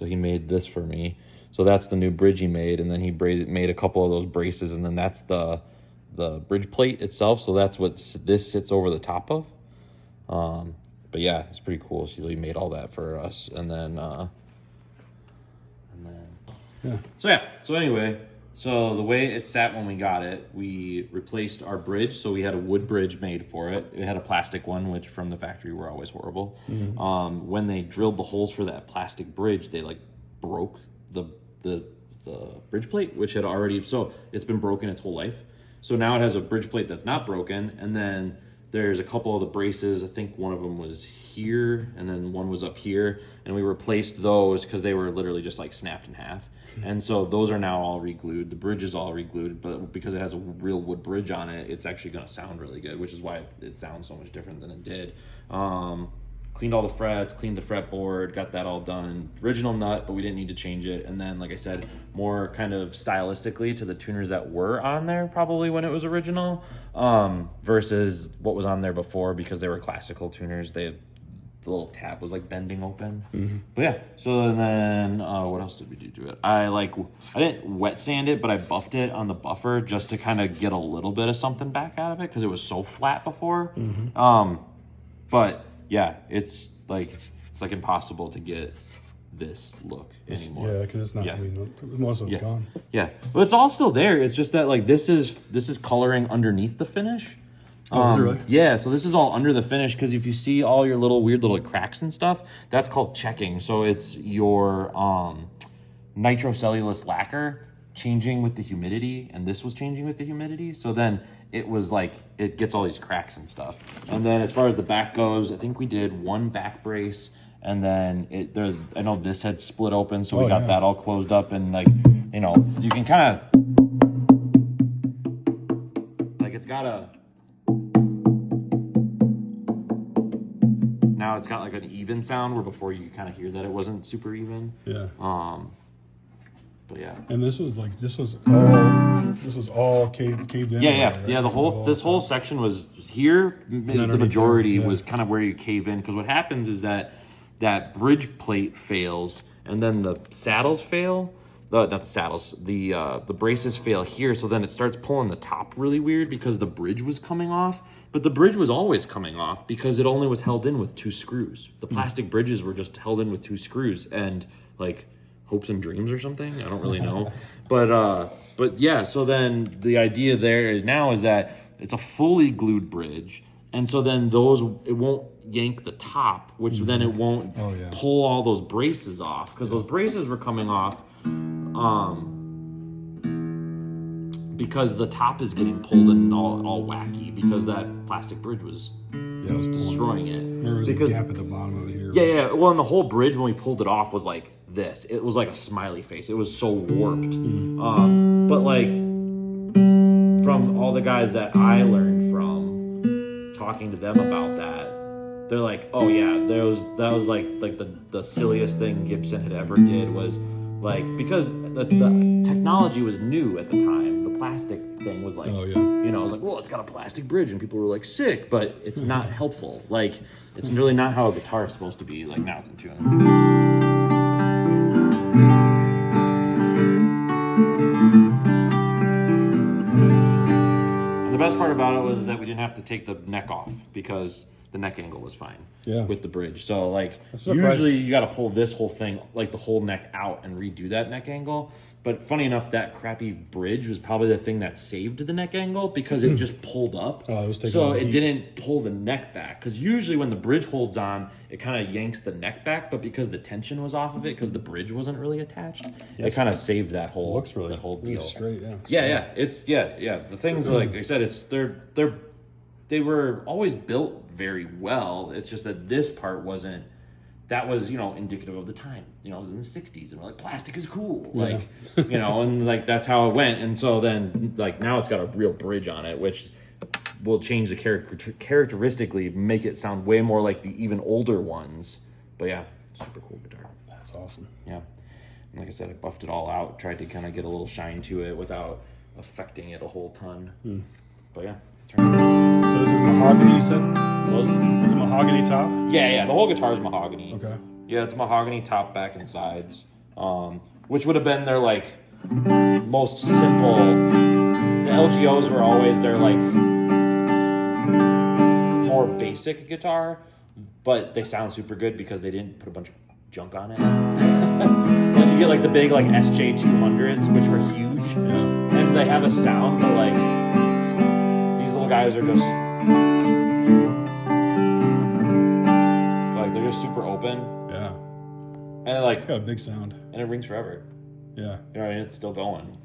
So he made this for me. So that's the new bridge he made, and then he made a couple of those braces, and then that's the bridge plate itself. So that's what this sits over the top of. But yeah, it's pretty cool. He made all that for us, and then yeah. So anyway, so the way it sat when we got it, we replaced our bridge. So we had a wood bridge made for it. It had a plastic one, which from the factory were always horrible. Mm-hmm. When they drilled the holes for that plastic bridge, they like broke the bridge plate, which had already, so it's been broken its whole life. So now it has a bridge plate that's not broken, and then there's a couple of the braces. I think one of them was here, and then one was up here, and we replaced those because they were literally just like snapped in half. And so those are now all re-glued. The bridge is all re-glued, but because it has a real wood bridge on it, it's actually going to sound really good, which is why it sounds so much different than it did. Cleaned all the frets, cleaned the fretboard, got that all done. Original nut, but we didn't need to change it. And then, like I said, more kind of stylistically to the tuners that were on there probably when it was original, versus what was on there before, because they were classical tuners. The little tab was like bending open. Mm-hmm. But yeah, so then what else did we do to it? I didn't wet sand it, but I buffed it on the buffer just to kind of get a little bit of something back out of it because it was so flat before. Mm-hmm. But yeah, it's like impossible to get this look anymore. Yeah, because it's not. Yeah. I mean, most of it's gone. Yeah, but it's all still there. It's just that like this is coloring underneath the finish. Oh, is it really? Yeah, so this is all under the finish because if you see all your weird little cracks and stuff, that's called checking. So it's your nitrocellulose lacquer changing with the humidity, and this was changing with the humidity. So then it was like it gets all these cracks and stuff. And then as far as the back goes, I think we did one back brace, and then I know this had split open, so we got that all closed up, and you can kind of it's got a. Now it's got like an even sound where before you kind of hear that it wasn't super even. Yeah. But yeah. And this was all caved in. Yeah. Right? Yeah. This whole section was here. The majority was kind of where you cave in, because what happens is that bridge plate fails, and then the saddles fail. Not the saddles. The braces fail here, so then it starts pulling the top really weird because the bridge was coming off. But the bridge was always coming off because it only was held in with 2 screws. The plastic bridges were just held in with 2 screws, and like hopes and dreams or something. I don't really know. But yeah, so then the idea there is that it's a fully glued bridge, and so then it won't yank the top, which then it won't pull all those braces off, because those braces were coming off because the top is getting pulled and all wacky because that plastic bridge was destroying it. There was a gap at the bottom of it here. Yeah. Well, and the whole bridge when we pulled it off was like this. It was like a smiley face. It was so warped. But like from all the guys that I learned from talking to them about that, they're like, oh yeah, that was like the silliest thing Gibson had ever did was like, because the technology was new at the time. The plastic thing was like, it was like, well, it's got a plastic bridge, and people were like, sick, but it's not helpful. Like, it's really not how a guitar is supposed to be. Like, now it's in tune. And the best part about it was that we didn't have to take the neck off because the neck angle was fine with the bridge. So like usually you got to pull this whole thing, like the whole neck out, and redo that neck angle. But funny enough, that crappy bridge was probably the thing that saved the neck angle because it just pulled up. So it didn't pull the neck back. Because usually when the bridge holds on, it kind of yanks the neck back. But because the tension was off of it, because the bridge wasn't really attached, it kind of saved that whole that whole deal. Straight, The things like I said, they were always built very well. It's just that this part wasn't. That was, indicative of the time. It was in the 60s, and we're like, plastic is cool. Like, and like that's how it went. And so then, like, now it's got a real bridge on it, which will change the characteristically, make it sound way more like the even older ones. But yeah, super cool guitar. That's awesome. Yeah. And like I said, I buffed it all out, tried to kind of get a little shine to it without affecting it a whole ton. But yeah. So this is mahogany, you said? Is it mahogany top? Yeah, the whole guitar is mahogany. Okay. Yeah, it's mahogany top, back, and sides. which would have been their like most simple. The LG-0s were always their like more basic guitar, but they sound super good because they didn't put a bunch of junk on it. And you get like the big like SJ200s, which were huge, and they have a sound that like these little guys are just like they're just super open. Yeah. And like It's got a big sound. and it rings forever. Yeah. You know what I mean? It's still going.